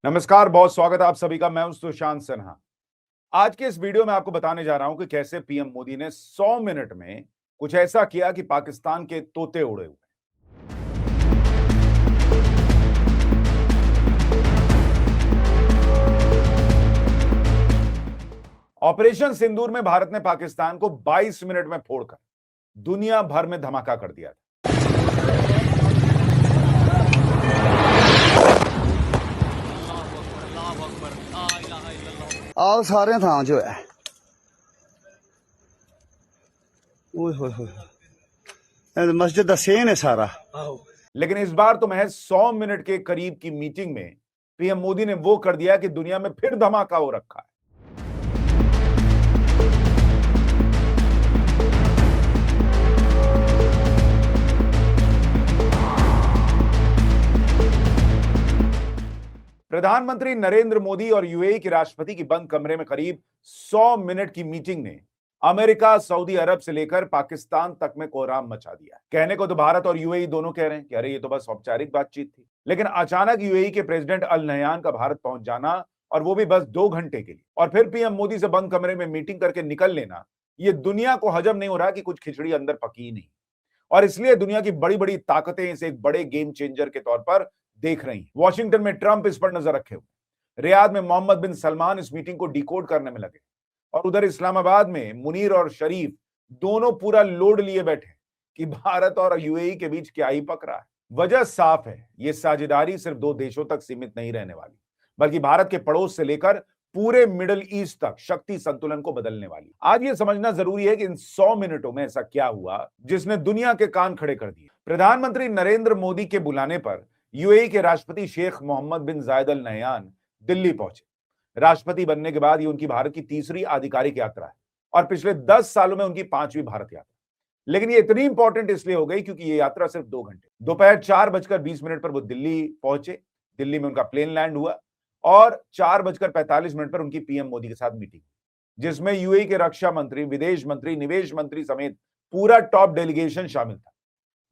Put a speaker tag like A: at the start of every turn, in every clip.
A: नमस्कार, बहुत स्वागत है आप सभी का। मैं हूं सुशांत सिन्हा। आज के इस वीडियो में आपको बताने जा रहा हूं कि कैसे पीएम मोदी ने 100 मिनट में कुछ ऐसा किया कि पाकिस्तान के तोते उड़े हुए। ऑपरेशन सिंदूर में भारत ने पाकिस्तान को 22 मिनट में फोड़कर दुनिया भर में धमाका कर दिया था।
B: आओ सारे थां जो है ओए होए होए मस्जिद दा सेन है सारा।
A: लेकिन इस बार तो महज 100 मिनट के करीब की मीटिंग में पीएम मोदी ने वो कर दिया कि दुनिया में फिर धमाका हो रखा है। प्रधानमंत्री नरेंद्र मोदी और यूएई के राष्ट्रपति की बंद कमरे में करीब 100 मिनट की मीटिंग ने अमेरिका, सऊदी अरब से लेकर पाकिस्तान तक में कोहराम मचा दिया। कहने को तो भारत और यूएई दोनों कह रहे हैं कि अरे ये तो बस औपचारिक बातचीत थी, लेकिन अचानक यूएई के प्रेसिडेंट अल नहयान का भारत पहुंच जाना, और वो भी बस 2 घंटे के लिए, और फिर पीएम मोदी से बंद कमरे में मीटिंग करके निकल लेना, ये दुनिया को हजम नहीं हो रहा कि कुछ खिचड़ी अंदर पकी ही नहीं। और इसलिए दुनिया की बड़ी बड़ी ताकतें इसे एक बड़े गेम चेंजर के तौर पर देख रही हैं। वॉशिंगटन में ट्रंप इस पर नजर रखे हुए, रियाद में मोहम्मद बिन सलमान इस मीटिंग को डिकोड करने में लगे, और उधर इस्लामाबाद में मुनीर और शरीफ दोनों पूरा लोड लिए बैठे कि भारत और यूएई के बीच क्या ही पक रहा है। वजह साफ है, ये साझेदारी सिर्फ 2 देशों तक सीमित नहीं रहने वाली, बल्कि भारत के पड़ोस से लेकर पूरे मिडिल ईस्ट तक शक्ति संतुलन को बदलने वाली। आज ये समझना जरूरी है कि इन 100 मिनटों में ऐसा क्या हुआ जिसने दुनिया के कान खड़े कर दिए। प्रधानमंत्री नरेंद्र मोदी के बुलाने पर यूएई के राष्ट्रपति शेख मोहम्मद बिन जायद अल नहयान दिल्ली पहुंचे। राष्ट्रपति बनने के बाद ये उनकी भारत की तीसरी आधिकारिक यात्रा है, और पिछले 10 सालों में उनकी 5वीं भारत यात्रा। लेकिन ये इतनी इंपॉर्टेंट इसलिए हो गई क्योंकि ये यात्रा सिर्फ 2 घंटे, दोपहर 4:20 पर वो दिल्ली पहुंचे। दिल्ली में उनका प्लेन लैंड हुआ, और 4:45 पर उनकी पीएम मोदी के साथ मीटिंग, जिसमें यूएई के रक्षा मंत्री, विदेश मंत्री, निवेश मंत्री समेत पूरा टॉप डेलीगेशन शामिल था।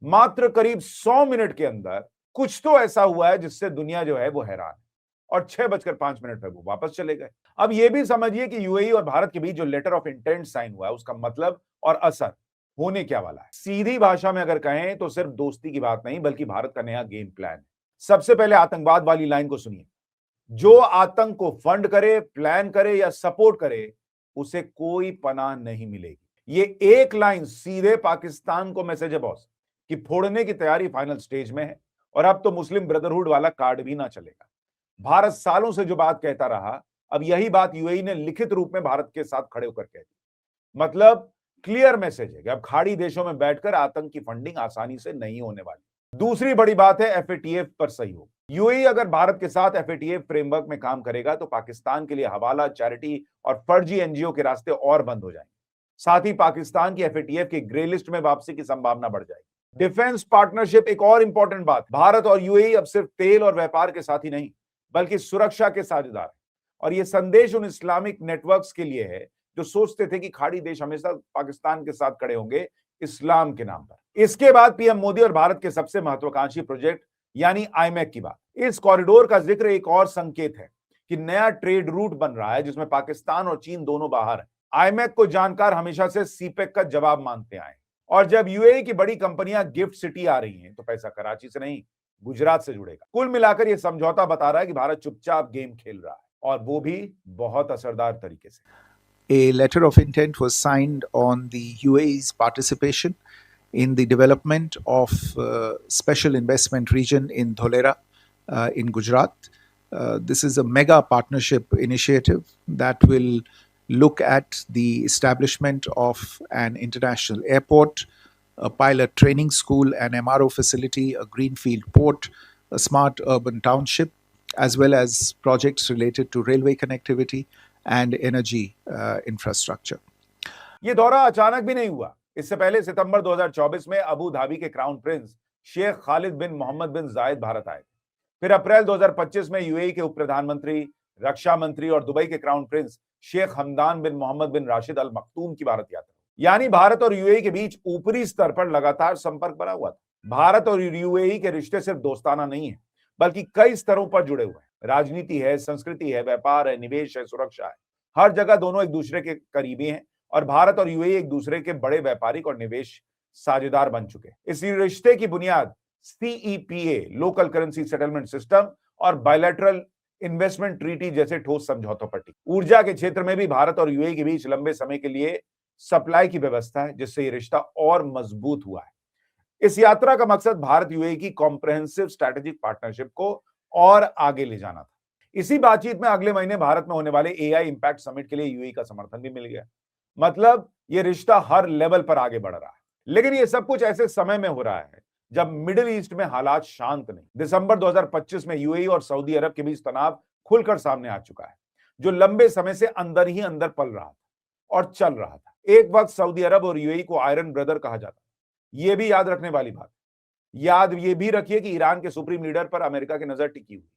A: मात्र करीब 100 मिनट के अंदर कुछ तो ऐसा हुआ है जिससे दुनिया जो है वो हैरान है, और 6:05 पर वो वापस चले गए। अब ये भी समझिए कि यूएई और भारत के बीच जो लेटर ऑफ इंटेंट साइन हुआ है, उसका मतलब और असर होने क्या वाला है। सीधी भाषा में अगर कहें तो सिर्फ दोस्ती की बात नहीं, बल्कि भारत का नया गेम प्लान है। सबसे पहले आतंकवाद वाली लाइन को सुनिए। जो आतंक को फंड करे, प्लान करे या सपोर्ट करे, उसे कोई पनाह नहीं मिलेगी। ये एक लाइन सीधे पाकिस्तान को मैसेज है बॉस, कि फोड़ने की तैयारी फाइनल स्टेज में है, और अब तो मुस्लिम ब्रदरहुड वाला कार्ड भी ना चलेगा। भारत सालों से जो बात कहता रहा, अब यही बात यूएई ने लिखित रूप में भारत के साथ खड़े होकर कह दी। मतलब क्लियर मैसेज है कि अब खाड़ी देशों में बैठकर आतंक की फंडिंग आसानी से नहीं होने वाली। दूसरी बड़ी बात है एफएटीएफ पर सहयोग। यूएई अगर भारत के साथ एफएटीएफ फ्रेमवर्क में काम करेगा तो पाकिस्तान के लिए हवाला, चैरिटी और फर्जी एनजीओ के रास्ते और बंद हो जाएंगे। साथ ही पाकिस्तान की एफएटीएफ की ग्रे लिस्ट में वापसी की संभावना बढ़ जाएगी। डिफेंस पार्टनरशिप एक और इंपॉर्टेंट बात। भारत और यूएई अब सिर्फ तेल और व्यापार के साथ ही नहीं, बल्कि सुरक्षा के साझेदार हैं। और ये संदेश उन इस्लामिक नेटवर्क्स के लिए है जो सोचते थे कि खाड़ी देश हमेशा पाकिस्तान के साथ खड़े होंगे इस्लाम के नाम पर। इसके बाद पीएम मोदी और भारत के सबसे महत्वाकांक्षी प्रोजेक्ट यानी आईमैक की बात। इस कॉरिडोर का जिक्र एक और संकेत है कि नया ट्रेड रूट बन रहा है जिसमें पाकिस्तान और चीन दोनों बाहर हैं। आईमैक को जानकार हमेशा से सीपेक का जवाब मानते आए, और जब यूएई की बड़ी कंपनियां गिफ्ट सिटी आ रही हैं तो पैसा कराची से नहीं, गुजरात से जुड़ेगा। कुल मिलाकर यह समझौता बता रहा है कि भारत चुपचाप गेम खेल रहा है, और वो भी बहुत असरदार तरीके से।
C: A letter of intent was signed on the UAE's participation in the development of special investment region in Dholera in Gujarat. This is a mega partnership initiative that will look at the establishment of an international airport, a pilot training school, an MRO facility, a greenfield port, a smart urban township, as well as projects related to railway connectivity and energy infrastructure.
A: ये दौरा अचानक भी नहीं हुआ। इससे पहले सितंबर 2024 में Abu Dhabi के क्राउन प्रिंस शेख खालिद बिन मोहम्मद बिन जायद भारत आए। फिर अप्रैल 2025 में यूएई के उप प्रधानमंत्री, रक्षा मंत्री और दुबई के क्राउन प्रिंस शेख हमदान बिन मोहम्मद बिन राशिद अल मखतूम की भारत यात्रा। यानी भारत और यूएई के बीच ऊपरी स्तर पर लगातार संपर्क बना हुआ था। भारत और यूएई के रिश्ते सिर्फ दोस्ताना नहीं है, बल्कि कई स्तरों पर जुड़े हुए हैं। राजनीति है, संस्कृति है, व्यापार है, निवेश है, सुरक्षा है। हर जगह दोनों एक दूसरे के करीबी हैं और भारत और यूएई एक दूसरे के बड़े व्यापारिक और निवेश साझेदार बन चुके हैं। इस रिश्ते की बुनियाद CEPA, local currency settlement system, और बायलैटरल इन्वेस्टमेंट ट्रीटी जैसे ठोस समझौतों पर टिकी। ऊर्जा के क्षेत्र में भी भारत और यूएई के बीच लंबे समय के लिए सप्लाई की व्यवस्था है, जिससे ये रिश्ता और मजबूत हुआ है। इस यात्रा का मकसद भारत यूएई की कॉम्प्रिहेंसिव स्ट्रैटेजिक पार्टनरशिप को और आगे ले जाना था। इसी बातचीत में अगले महीने भारत में होने वाले AI इंपैक्ट समिट के लिए यूएई का समर्थन भी मिल गया। मतलब ये रिश्ता हर लेवल पर आगे बढ़ रहा है। लेकिन ये सब कुछ ऐसे समय में हो रहा है जब मिडिल ईस्ट में हालात शांत नहीं। दिसंबर 2025 में यूएई और सऊदी अरब के बीच तनाव खुलकर सामने आ चुका है, जो लंबे समय से अंदर ही अंदर पल रहा था और चल रहा था। एक वक्त सऊदी अरब और यूएई को आयरन ब्रदर कहा जाता। यह भी याद रखने वाली बात। याद ये भी रखिए कि ईरान के सुप्रीम लीडर पर अमेरिका की नजर टिकी हुई है।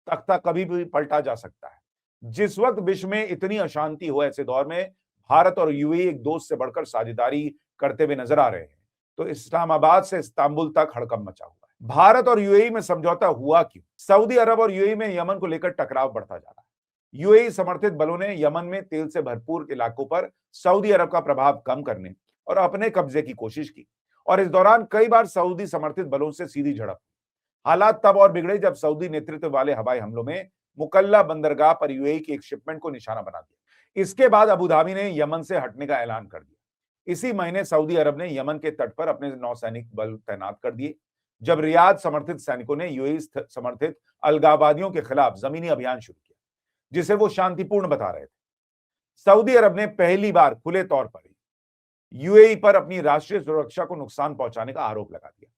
A: तख्ता कभी भी पलटा जा सकता है। जिस वक्त विश्व में इतनी अशांति हो, ऐसे दौर में भारत और यूएई एक दोस्त से बढ़कर साझेदारी करते हुए नजर आ रहे हैं, तो इस्लामाबाद से इस्तांबुल तक हड़कंप मचा हुआ है। भारत और यूएई में समझौता हुआ क्यों? सऊदी अरब और यूएई में यमन को लेकर टकराव बढ़ता जा रहा है। यूएई समर्थित बलों ने यमन में तेल से भरपूर इलाकों पर सऊदी अरब का प्रभाव कम करने और अपने कब्जे की कोशिश की, और इस दौरान कई बार सऊदी समर्थित बलों से सीधी झड़प। हालात तब और बिगड़े जब सऊदी नेतृत्व वाले हवाई हमलों में मुकल्ला बंदरगाह पर यूएई की एक शिपमेंट को निशाना बना दिया। इसके बाद अबू धाबी ने यमन से हटने का ऐलान कर दिया। इसी महीने सऊदी अरब ने यमन के तट पर अपने नौसैनिक बल तैनात कर दिए, जब रियाद समर्थित सैनिकों ने यूएई समर्थित अलगाववादियों के खिलाफ जमीनी अभियान शुरू किया, जिसे वो शांतिपूर्ण बता रहे थे। सऊदी अरब ने पहली बार खुले तौर पर यूएई पर अपनी राष्ट्रीय सुरक्षा को नुकसान पहुंचाने का आरोप लगा दिया।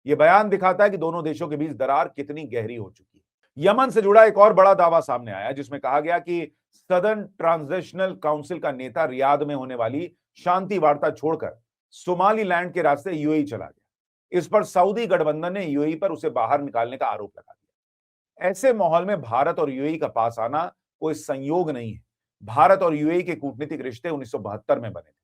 A: यह बयान दिखाता है कि दोनों देशों के बीच दरार कितनी गहरी हो चुकी है। यमन से जुड़ा एक और बड़ा दावा सामने आया, जिसमें कहा गया कि सदर्न ट्रांजिशनल काउंसिल का नेता रियाद में होने वाली शांति वार्ता छोड़कर सोमालीलैंड के रास्ते यूएई चला गया। इस पर सऊदी गठबंधन ने यूएई पर उसे बाहर निकालने का आरोप लगा दिया। ऐसे माहौल में भारत और यूएई का पास आना कोई संयोग नहीं है। भारत और यूएई के कूटनीतिक रिश्ते 1972 में बने थे।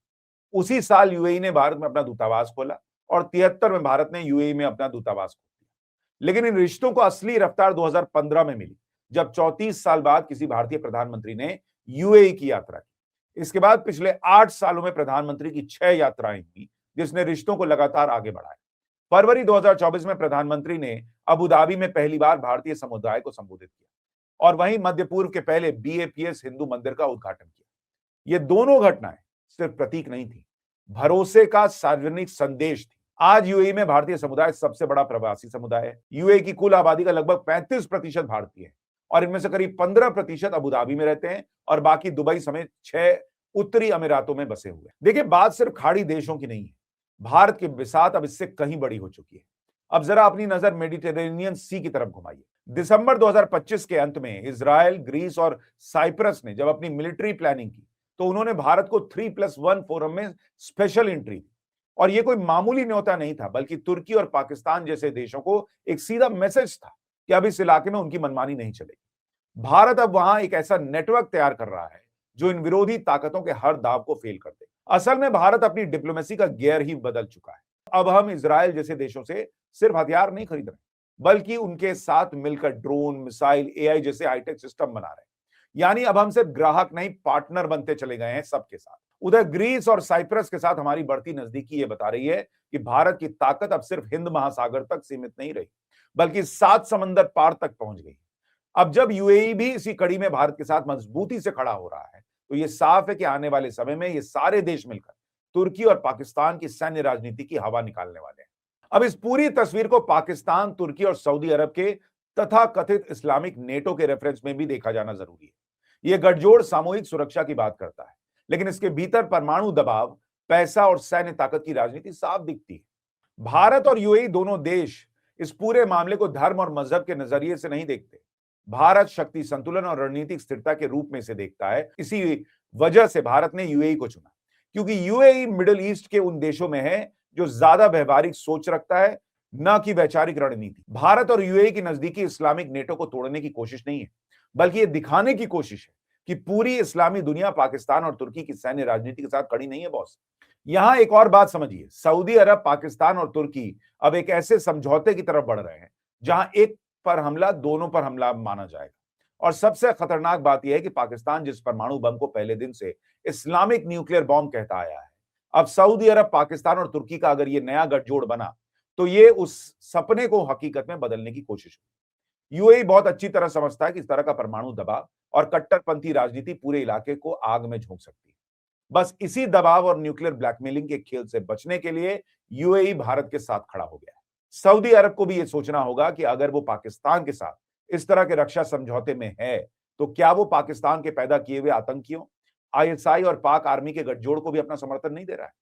A: उसी साल यूएई ने भारत में अपना दूतावास खोला और 73 में भारत ने यूएई में अपना दूतावास खोल दिया। लेकिन इन रिश्तों को असली रफ्तार 2015 में मिली, जब 34 साल बाद किसी भारतीय प्रधानमंत्री ने यूएई की यात्रा की। इसके बाद पिछले 8 सालों में प्रधानमंत्री की 6 यात्राएं हुई, जिसने रिश्तों को लगातार आगे बढ़ाया। फरवरी 2024 में प्रधानमंत्री ने अबू धाबी में पहली बार भारतीय समुदाय को संबोधित किया और वहीं मध्य पूर्व के पहले BAPS हिंदू मंदिर का उद्घाटन किया। ये दोनों घटनाएं सिर्फ प्रतीक नहीं थी, भरोसे का सार्वजनिक संदेश थी। आज यूएई में भारतीय समुदाय सबसे बड़ा प्रवासी समुदाय है। यूएई की कुल आबादी का लगभग 35% भारतीय है और इनमें से करीब 15% अबू धाबी में रहते हैं और बाकी दुबई समेत 6 उत्तरी अमीरातों में बसे हुए हैं। देखिए, बात सिर्फ खाड़ी देशों की नहीं है। भारत की बिसात अब इससे कहीं बड़ी हो चुकी है। अब जरा अपनी नजर मेडिटेरेनियन सी की तरफ घुमाइए। दिसंबर 2025 के अंत में इजराइल, ग्रीस और साइप्रस ने जब अपनी मिलिट्री प्लानिंग की, तो उन्होंने भारत को 3+1 फोरम में स्पेशल एंट्री दी। और यह कोई मामूली न्योता नहीं था, बल्कि तुर्की और पाकिस्तान जैसे देशों को एक सीधा मैसेज था कि अब इस इलाके में उनकी मनमानी नहीं चलेगी। भारत अब वहां एक ऐसा नेटवर्क तैयार कर रहा है जो इन विरोधी ताकतों के हर दाव को फेल कर दे। असल में भारत अपनी डिप्लोमेसी का गियर ही बदल चुका है। अब हम इजराइल जैसे देशों से सिर्फ हथियार नहीं खरीद रहे, बल्कि उनके साथ मिलकर ड्रोन, मिसाइल, AI जैसे हाईटेक सिस्टम बना रहे हैं। यानी अब हम सिर्फ ग्राहक नहीं, पार्टनर बनते चले गए हैं सबके साथ। उधर ग्रीस और साइप्रस के साथ हमारी बढ़ती नजदीकी ये बता रही है कि भारत की ताकत अब सिर्फ हिंद महासागर तक सीमित नहीं रही, बल्कि 7 समंदर पार तक पहुंच गई। अब जब यूएई भी इसी कड़ी में भारत के साथ मजबूती से खड़ा हो रहा है, तो ये साफ है कि आने वाले समय में ये सारे देश मिलकर तुर्की और पाकिस्तान की सैन्य राजनीति की हवा निकालने वाले हैं। अब इस पूरी तस्वीर को पाकिस्तान, तुर्की और सऊदी अरब के तथा कथित इस्लामिक नेटो के रेफरेंस में भी देखा जाना जरूरी है। यह गठजोड़ सामूहिक सुरक्षा की बात करता है, लेकिन इसके भीतर परमाणु दबाव, पैसा और सैन्य ताकत की राजनीति साफ दिखती है। भारत और यूएई दोनों देश इस पूरे मामले को धर्म और मजहब के नजरिए से नहीं देखते। भारत शक्ति संतुलन और रणनीतिक स्थिरता के रूप में इसे देखता है। इसी वजह से भारत ने यूएई को चुना, क्योंकि यूएई मिडिल ईस्ट के उन देशों में है जो ज्यादा व्यवहारिक सोच रखता है, न कि वैचारिक रणनीति। भारत और यूएई की नजदीकी इस्लामिक नेटो को तोड़ने की कोशिश नहीं है, बल्कि यह दिखाने की कोशिश है कि पूरी इस्लामी दुनिया पाकिस्तान और तुर्की की सैन्य राजनीति के साथ खड़ी नहीं है बॉस। यहां एक और बात समझिए, सऊदी अरब, पाकिस्तान और तुर्की अब एक ऐसे समझौते की तरफ बढ़ रहे हैं जहां एक पर हमला दोनों पर हमला माना जाएगा। और सबसे खतरनाक बात यह है कि पाकिस्तान जिस परमाणु बम को पहले दिन से इस्लामिक न्यूक्लियर बॉम्ब कहता आया है, अब सऊदी अरब, पाकिस्तान और तुर्की का अगर ये नया गठजोड़ बना तो ये उस सपने को हकीकत में बदलने की कोशिश होगी। यूएई बहुत अच्छी तरह समझता है कि इस तरह का परमाणु दबाव और कट्टरपंथी राजनीति पूरे इलाके को आग में झोंक सकती है। बस इसी दबाव और न्यूक्लियर ब्लैकमेलिंग के खेल से बचने के लिए यूएई भारत के साथ खड़ा हो गया है। सऊदी अरब को भी यह सोचना होगा कि अगर वो पाकिस्तान के साथ इस तरह के रक्षा समझौते में है तो क्या वो पाकिस्तान के पैदा किए हुए आतंकियों, आईएसआई और पाक आर्मी के गठजोड़ को भी अपना समर्थन नहीं दे रहा है।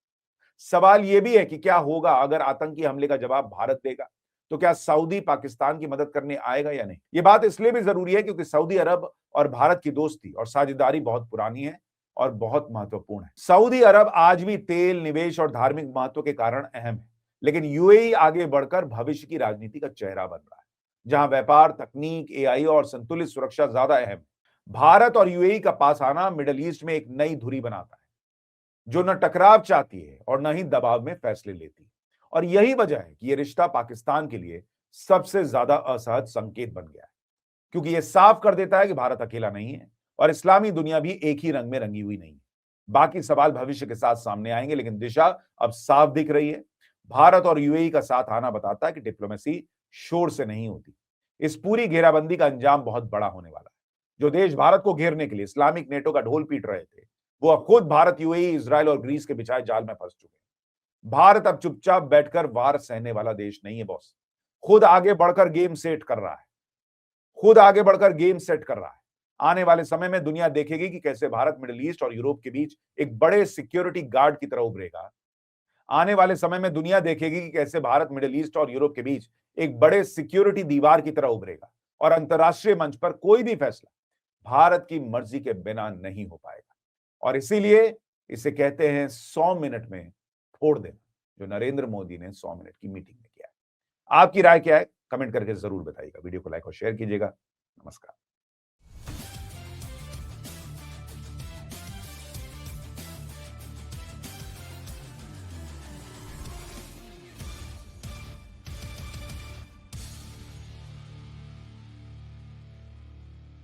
A: सवाल यह भी है कि क्या होगा अगर आतंकी हमले का जवाब भारत देगा, तो क्या सऊदी पाकिस्तान की मदद करने आएगा या नहीं। यह बात इसलिए भी जरूरी है क्योंकि सऊदी अरब और भारत की दोस्ती और साझेदारी बहुत पुरानी है और बहुत महत्वपूर्ण है। सऊदी अरब आज भी तेल, निवेश और धार्मिक महत्व के कारण अहम है, लेकिन यूएई आगे बढ़कर भविष्य की राजनीति का चेहरा बन रहा है, जहां व्यापार, तकनीक, एआई और संतुलित सुरक्षा ज्यादा अहम है। भारत और यूएई का पास आना मिडिल ईस्ट में एक नई धुरी बनाता है, जो न टकराव चाहती है और न ही दबाव में फैसले लेती है। और यही वजह है कि यह रिश्ता पाकिस्तान के लिए सबसे ज्यादा असहज संकेत बन गया है, क्योंकि यह साफ कर देता है कि भारत अकेला नहीं है और इस्लामी दुनिया भी एक ही रंग में रंगी हुई नहीं है। बाकी सवाल भविष्य के साथ सामने आएंगे, लेकिन दिशा अब साफ दिख रही है। भारत और यूएई का साथ आना बताता है कि डिप्लोमेसी शोर से नहीं होती। इस पूरी घेराबंदी का अंजाम बहुत बड़ा होने वाला है। जो देश भारत को घेरने के लिए इस्लामिक नेटो का ढोल पीट रहे थे, वो अब खुद भारत, यूएई, इजराइल और ग्रीस के बिछाए जाल में फंस चुके हैं। भारत अब चुपचाप बैठकर वार सहने वाला देश नहीं है बॉस, खुद आगे बढ़कर गेम सेट कर रहा है, खुद आगे बढ़कर गेम सेट कर रहा है। आने वाले समय में दुनिया देखेगी कि कैसे भारत मिडिल ईस्ट और यूरोप के बीच एक बड़े सिक्योरिटी गार्ड की तरह उभरेगा। आने वाले समय में दुनिया देखेगी कि कैसे भारत मिडिल ईस्ट और यूरोप के बीच एक बड़े सिक्योरिटी दीवार की तरह उभरेगा और अंतरराष्ट्रीय मंच पर कोई भी फैसला भारत की मर्जी के बिना नहीं हो पाएगा। और इसीलिए इसे कहते हैं 100 मिनट में फोड़ देना, जो नरेंद्र मोदी ने 100 मिनट की मीटिंग में किया है। आपकी राय क्या है? कमेंट करके जरूर बताइएगा। वीडियो को लाइक और शेयर कीजिएगा। नमस्कार।